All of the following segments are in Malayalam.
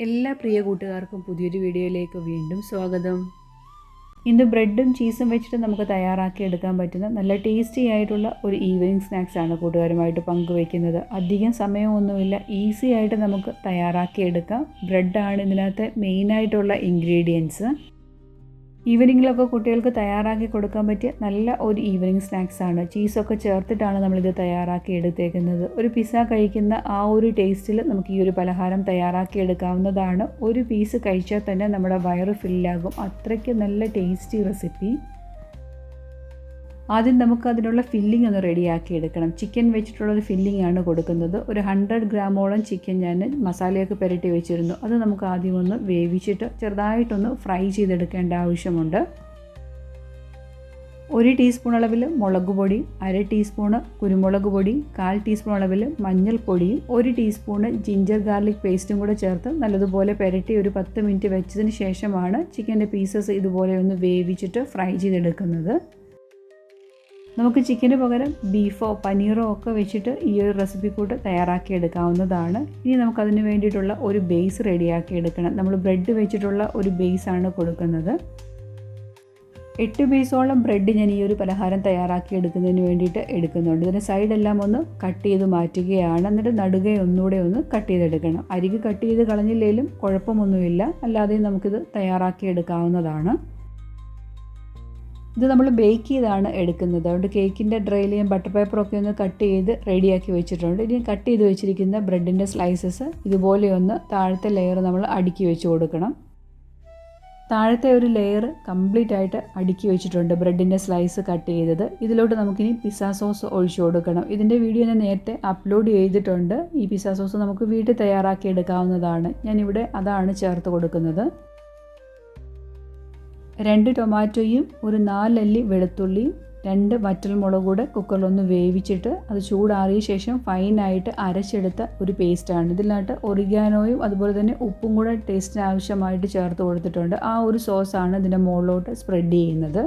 എല്ലാ പ്രിയ കൂട്ടുകാർക്കും പുതിയൊരു വീഡിയോയിലേക്ക് വീണ്ടും സ്വാഗതം. ഇന്ന് ബ്രെഡും ചീസും വെച്ചിട്ട് നമുക്ക് തയ്യാറാക്കി എടുക്കാൻ പറ്റുന്ന നല്ല ടേസ്റ്റി ആയിട്ടുള്ള ഒരു ഈവനിങ് സ്നാക്സാണ് കൂട്ടുകാരുമായിട്ട് പങ്കുവയ്ക്കുന്നത്. അധികം സമയമൊന്നുമില്ല, ഈസി ആയിട്ട് നമുക്ക് തയ്യാറാക്കി എടുക്കാം. ബ്രെഡാണ് ഇതിനകത്ത് മെയിനായിട്ടുള്ള ഇൻഗ്രീഡിയൻസ്. ഈവനിങ്ങിലൊക്കെ കുട്ടികൾക്ക് തയ്യാറാക്കി കൊടുക്കാൻ പറ്റിയ നല്ല ഒരു ഈവനിങ് സ്നാക്സാണ്. ചീസൊക്കെ ചേർത്തിട്ടാണ് നമ്മളിത് തയ്യാറാക്കി എടുത്തേക്കുന്നത്. ഒരു പിസ്സ കഴിക്കുന്ന ആ ഒരു ടേസ്റ്റിൽ നമുക്ക് ഈ ഒരു പലഹാരം തയ്യാറാക്കി എടുക്കാവുന്നതാണ്. ഒരു പീസ് കഴിച്ചാൽ തന്നെ നമ്മുടെ വയറ് ഫില്ലാകും. അത്രയ്ക്ക് നല്ല ടേസ്റ്റി റെസിപ്പി. ആദ്യം നമുക്ക് അതിനുള്ള ഫില്ലിംഗ് ഒന്ന് റെഡിയാക്കി എടുക്കണം. ചിക്കൻ വെച്ചിട്ടുള്ളൊരു ഫില്ലിംഗ് ആണ് കൊടുക്കുന്നത്. ഒരു 100 ഗ്രാമോളം ചിക്കൻ ഞാൻ മസാലയൊക്കെ പുരട്ടി വെച്ചിരുന്നു. അത് നമുക്ക് ആദ്യം ഒന്ന് വേവിച്ചിട്ട് ചെറുതായിട്ടൊന്ന് ഫ്രൈ ചെയ്തെടുക്കേണ്ട ആവശ്യമുണ്ട്. 1 ടീസ്പൂൺ അളവിൽ മുളക് പൊടി, 1/2 ടീസ്പൂണ് കുരുമുളക് പൊടി, 1/4 ടീസ്പൂൺ അളവിൽ മഞ്ഞൾപ്പൊടിയും 1 ടീസ്പൂണ് ജിഞ്ചർ ഗാർലിക് പേസ്റ്റും കൂടെ ചേർത്ത് നല്ലതുപോലെ പുരട്ടി ഒരു 10 മിനിറ്റ് വെച്ചതിന് ശേഷമാണ് ചിക്കൻ്റെ പീസസ് ഇതുപോലെ ഒന്ന് വേവിച്ചിട്ട് ഫ്രൈ ചെയ്തെടുക്കുന്നത്. നമുക്ക് ചിക്കന് പകരം ബീഫോ പനീറോ ഒക്കെ വെച്ചിട്ട് ഈ ഒരു റെസിപ്പി കൂട്ട് തയ്യാറാക്കി എടുക്കാവുന്നതാണ്. ഇനി നമുക്കതിന് വേണ്ടിയിട്ടുള്ള ഒരു ബേസ് റെഡിയാക്കി എടുക്കണം. നമ്മൾ ബ്രെഡ് വെച്ചിട്ടുള്ള ഒരു ബേസാണ് കൊടുക്കുന്നത്. 8 പീസോളം ബ്രെഡ് ഞാൻ ഈ ഒരു പലഹാരം തയ്യാറാക്കി എടുക്കുന്നതിന് വേണ്ടിയിട്ട് എടുക്കുന്നുണ്ട്. ഇതിൻ്റെ സൈഡെല്ലാം ഒന്ന് കട്ട് ചെയ്ത് മാറ്റുകയാണ്. എന്നിട്ട് നടുകെ ഒന്നുകൂടെ ഒന്ന് കട്ട് ചെയ്തെടുക്കണം. അരികെ കട്ട് ചെയ്ത് കളഞ്ഞില്ലെങ്കിലും കുഴപ്പമൊന്നുമില്ല, അല്ലാതെ നമുക്കിത് തയ്യാറാക്കി എടുക്കാവുന്നതാണ്. ഇത് നമ്മൾ ബേക്ക് ചെയ്താണ് എടുക്കുന്നത്. അതുകൊണ്ട് കേക്കിൻ്റെ ഡ്രൈയിൽ ഞാൻ ബട്ടർ പേപ്പറൊക്കെ ഒന്ന് കട്ട് ചെയ്ത് റെഡിയാക്കി വെച്ചിട്ടുണ്ട്. ഇനി കട്ട് ചെയ്ത് വെച്ചിരിക്കുന്ന ബ്രെഡിൻ്റെ സ്ലൈസസ് ഇതുപോലെ ഒന്ന് താഴത്തെ ലെയർ നമ്മൾ അടുക്കി വെച്ച് കൊടുക്കണം. താഴത്തെ ഒരു ലെയർ കംപ്ലീറ്റ് ആയിട്ട് അടുക്കി വെച്ചിട്ടുണ്ട് ബ്രെഡിൻ്റെ സ്ലൈസ് കട്ട് ചെയ്തത്. ഇതിലോട്ട് നമുക്കിനി പിസ്സ സോസ് ഒഴിച്ചു കൊടുക്കണം. ഇതിൻ്റെ വീഡിയോ ഞാൻ നേരത്തെ അപ്ലോഡ് ചെയ്തിട്ടുണ്ട്. ഈ പിസ്സ സോസ് നമുക്ക് വീട്ടിൽ തയ്യാറാക്കി എടുക്കാവുന്നതാണ്. ഞാനിവിടെ അതാണ് ചേർത്ത് കൊടുക്കുന്നത്. 2 ടൊമാറ്റോയും ഒരു 4 അല്ലി വെളുത്തുള്ളിയും 2 വറ്റൽമുളക് കൂടെ കുക്കറിലൊന്ന് വേവിച്ചിട്ട് അത് ചൂടാറിയ ശേഷം ഫൈനായിട്ട് അരച്ചെടുത്ത ഒരു പേസ്റ്റാണ്. ഇതിനകത്ത് ഒറിഗാനോയും അതുപോലെ തന്നെ ഉപ്പും കൂടെ ടേസ്റ്റിന് ആവശ്യമായിട്ട് ചേർത്ത് കൊടുത്തിട്ടുണ്ട്. ആ ഒരു സോസാണ് ഇതിൻ്റെ മുകളിലോട്ട് സ്പ്രെഡ് ചെയ്യുന്നത്.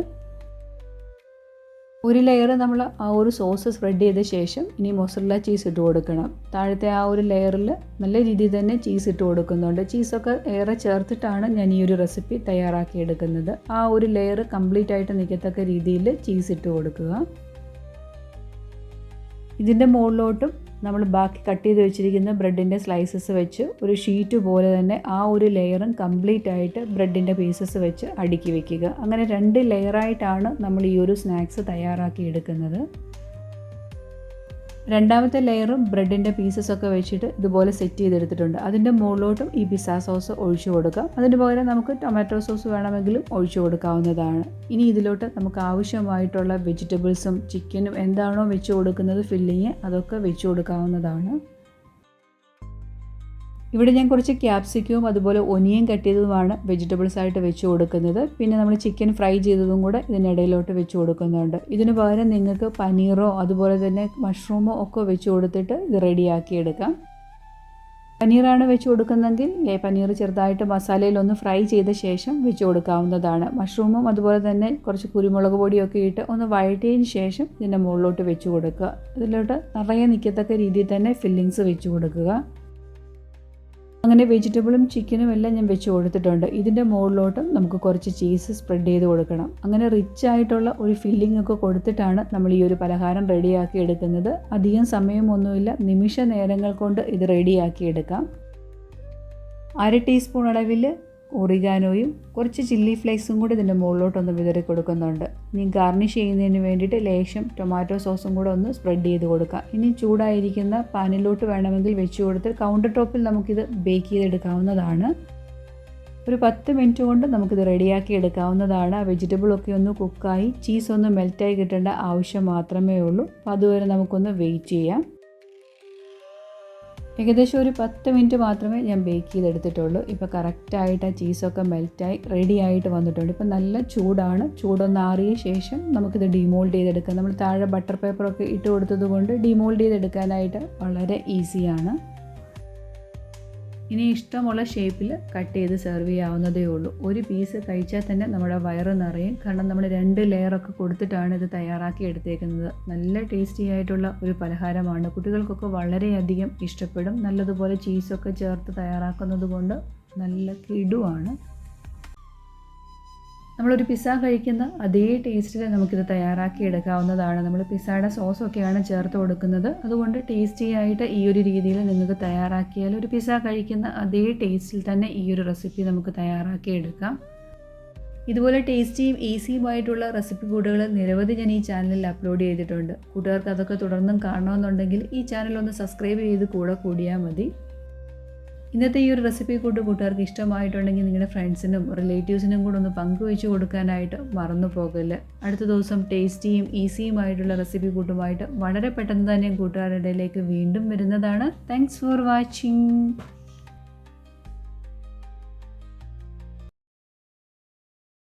ഒരു ലെയർ നമ്മൾ ആ ഒരു സോസ് സ്പ്രെഡ് ചെയ്ത ശേഷം ഇനി മൊസറല്ല ചീസ് ഇട്ട് കൊടുക്കണം. താഴത്തെ ആ ഒരു ലെയറിൽ നല്ല രീതിയിൽ തന്നെ ചീസ് ഇട്ട് കൊടുക്കുന്നുണ്ട്. ചീസൊക്കെ ഏറെ ചേർത്തിട്ടാണ് ഞാൻ ഈ ഒരു റെസിപ്പി തയ്യാറാക്കി എടുക്കുന്നത്. ആ ഒരു ലെയർ കംപ്ലീറ്റ് ആയിട്ട് നിൽക്കത്തക്ക രീതിയിൽ ചീസ് ഇട്ട് കൊടുക്കുക. ഇതിൻ്റെ മുകളിലോട്ടും നമ്മൾ ബാക്കി കട്ട് ചെയ്ത് വെച്ചിരിക്കുന്ന ബ്രെഡിൻ്റെ സ്ലൈസസ് വെച്ച് ഒരു ഷീറ്റ് പോലെ തന്നെ ആ ഒരു ലെയറും കംപ്ലീറ്റ് ആയിട്ട് ബ്രെഡിൻ്റെ പീസസ് വെച്ച് അടുക്കി വയ്ക്കുക. അങ്ങനെ 2 ലെയറായിട്ടാണ് നമ്മൾ ഈ ഒരു സ്നാക്സ് തയ്യാറാക്കി എടുക്കുന്നത്. രണ്ടാമത്തെ ലെയറും ബ്രെഡിൻ്റെ പീസസൊക്കെ വെച്ചിട്ട് ഇതുപോലെ സെറ്റ് ചെയ്തെടുത്തിട്ടുണ്ട്. അതിൻ്റെ മുകളിലോട്ടും ഈ പിസ്സ സോസ് ഒഴിച്ചു കൊടുക്കാം. അതിന് പകരം നമുക്ക് ടൊമാറ്റോ സോസ് വേണമെങ്കിലും ഒഴിച്ചു കൊടുക്കാവുന്നതാണ്. ഇനി ഇതിലോട്ട് നമുക്ക് ആവശ്യമായിട്ടുള്ള വെജിറ്റബിൾസും ചിക്കനും എന്താണോ വെച്ച് കൊടുക്കുന്നത് ഫില്ലിങ്, അതൊക്കെ വെച്ച് കൊടുക്കാവുന്നതാണ്. ഇവിടെ ഞാൻ കുറച്ച് ക്യാപ്സിക്കവും അതുപോലെ ഒനിയൻ കട്ട് ചെയ്തതുമാണ് വെജിറ്റബിൾസ് ആയിട്ട് വെച്ച് കൊടുക്കുന്നത്. പിന്നെ നമ്മൾ ചിക്കൻ ഫ്രൈ ചെയ്തതും കൂടെ ഇതിനിടയിലോട്ട് വെച്ച് കൊടുക്കുന്നുണ്ട്. ഇതിന് പകരം നിങ്ങൾക്ക് പനീറോ അതുപോലെ തന്നെ മഷ്റൂമോ ഒക്കെ വെച്ച് കൊടുത്തിട്ട് ഇത് റെഡിയാക്കി എടുക്കാം. പനീറാണ് വെച്ച് കൊടുക്കുന്നതെങ്കിൽ പനീർ ചെറുതായിട്ട് മസാലയിലൊന്ന് ഫ്രൈ ചെയ്ത ശേഷം വെച്ച് കൊടുക്കാവുന്നതാണ്. മഷ്റൂമും അതുപോലെ തന്നെ കുറച്ച് കുരുമുളക് പൊടിയൊക്കെ ഇട്ട് ഒന്ന് വഴറ്റിയതിന് ശേഷം ഇതിൻ്റെ മുകളിലോട്ട് വെച്ച് കൊടുക്കുക. ഇതിലോട്ട് നിറയെ നിൽക്കത്തക്ക രീതിയിൽ തന്നെ ഫില്ലിങ്സ് വെച്ച് കൊടുക്കുക. അങ്ങനെ വെജിറ്റബിളും ചിക്കനും എല്ലാം ഞാൻ വെച്ച് കൊടുത്തിട്ടുണ്ട്. ഇതിൻ്റെ മുകളിലോട്ടും നമുക്ക് കുറച്ച് ചീസ് സ്പ്രെഡ് ചെയ്ത് കൊടുക്കണം. അങ്ങനെ റിച്ച് ആയിട്ടുള്ള ഒരു ഫില്ലിംഗ് ഒക്കെ കൊടുത്തിട്ടാണ് നമ്മൾ ഈ ഒരു പലഹാരം റെഡിയാക്കി എടുക്കുന്നത്. അധികം സമയമൊന്നുമില്ല, നിമിഷ നേരങ്ങൾ കൊണ്ട് ഇത് റെഡിയാക്കി എടുക്കാം. 1/2 ടീസ്പൂൺ അളവിൽ ഒറിഗാനോയും കുറച്ച് ചില്ലി ഫ്ലേക്സും കൂടി ഇതിൻ്റെ മുകളിലോട്ടൊന്ന് വിതറി കൊടുക്കുന്നുണ്ട്. ഇനി ഗാർണിഷ് ചെയ്യുന്നതിന് വേണ്ടിയിട്ട് ലേശം ടൊമാറ്റോ സോസും കൂടെ ഒന്ന് സ്പ്രെഡ് ചെയ്ത് കൊടുക്കാം. ഇനി ചൂടായിരിക്കുന്ന പാനിലോട്ട് വേണമെങ്കിൽ വെച്ച് കൊടുത്ത് കൗണ്ടർ ടോപ്പിൽ നമുക്കിത് ബേക്ക് ചെയ്തെടുക്കാവുന്നതാണ്. ഒരു 10 മിനിറ്റ് കൊണ്ട് നമുക്കിത് റെഡിയാക്കി എടുക്കാവുന്നതാണ്. വെജിറ്റബിളൊക്കെ ഒന്ന് കുക്കായി ചീസ് ഒന്ന് മെൽറ്റായി കിട്ടേണ്ട ആവശ്യം മാത്രമേ ഉള്ളൂ. അപ്പോൾ അതുവരെ നമുക്കൊന്ന് വെയിറ്റ് ചെയ്യാം. ഏകദേശം ഒരു 10 മിനിറ്റ് മാത്രമേ ഞാൻ ബേക്ക് ചെയ്തെടുത്തിട്ടുള്ളൂ. ഇപ്പോൾ കറക്റ്റായിട്ട് ആ ചീസൊക്കെ മെൽറ്റായി റെഡി ആയിട്ട് വന്നിട്ടുണ്ട്. ഇപ്പോൾ നല്ല ചൂടാണ്. ചൂടൊന്ന് ആറിയ ശേഷം നമുക്കിത് ഡിമോൾഡ് ചെയ്തെടുക്കാം. നമ്മൾ താഴെ ബട്ടർ പേപ്പറൊക്കെ ഇട്ട് കൊടുത്തത് കൊണ്ട് ഡിമോൾഡ് ചെയ്തെടുക്കാനായിട്ട് വളരെ ഈസിയാണ്. ഇനി ഇഷ്ടമുള്ള ഷേപ്പിൽ കട്ട് ചെയ്ത് സെർവ് ചെയ്യാവുന്നതേ ഉള്ളൂ. ഒരു പീസ് കഴിച്ചാൽ തന്നെ നമ്മുടെ വയറ് നിറയും. കാരണം നമ്മൾ 2 ലെയറൊക്കെ കൊടുത്തിട്ടാണ് ഇത് തയ്യാറാക്കി എടുത്തേക്കുന്നത്. നല്ല ടേസ്റ്റി ആയിട്ടുള്ള ഒരു പലഹാരമാണ്. കുട്ടികൾക്കൊക്കെ വളരെയധികം ഇഷ്ടപ്പെടും. നല്ലതുപോലെ ചീസൊക്കെ ചേർത്ത് തയ്യാറാക്കുന്നത് കൊണ്ട് നല്ല കിടുവാണ്. നമ്മളൊരു പിസ്സ കഴിക്കുന്ന അതേ ടേസ്റ്റിൽ നമുക്കിത് തയ്യാറാക്കി എടുക്കാവുന്നതാണ്. നമ്മൾ പിസ്സയുടെ സോസൊക്കെയാണ് ചേർത്ത് കൊടുക്കുന്നത്. അതുകൊണ്ട് ടേസ്റ്റി ആയിട്ട് ഈ ഒരു രീതിയിൽ നിങ്ങൾക്ക് തയ്യാറാക്കിയാൽ ഒരു പിസ്സ കഴിക്കുന്ന അതേ ടേസ്റ്റിൽ തന്നെ ഈ ഒരു റെസിപ്പി നമുക്ക് തയ്യാറാക്കി എടുക്കാം. ഇതുപോലെ ടേസ്റ്റിയും ഈസിയുമായിട്ടുള്ള റെസിപ്പി കൂടുകൾ നിരവധി ഞാൻ ഈ ചാനലിൽ അപ്ലോഡ് ചെയ്തിട്ടുണ്ട്. കൂട്ടുകാർക്ക് അതൊക്കെ തുടർന്നും കാണണമെന്നുണ്ടെങ്കിൽ ഈ ചാനൽ ഒന്ന് സബ്സ്ക്രൈബ് ചെയ്ത് കൂടിയാൽ മതി. ഇന്നത്തെ ഈ ഒരു റെസിപ്പി കൂട്ടുകാർക്ക് ഇഷ്ടമായിട്ടുണ്ടെങ്കിൽ നിങ്ങളുടെ ഫ്രണ്ട്സിനും റിലേറ്റീവ്സിനും കൂടെ ഒന്ന് പങ്കുവെച്ച് കൊടുക്കാനായിട്ട് മറന്നു പോകല്ല്. അടുത്ത ദിവസം ടേസ്റ്റിയും ഈസിയുമായിട്ടുള്ള റെസിപ്പി കൂട്ടുമായിട്ട് വളരെ പെട്ടെന്ന് തന്നെ കൂട്ടുകാരുടെ ഇടയിലേക്ക് വീണ്ടും വരുന്നതാണ്. Thanks for watching.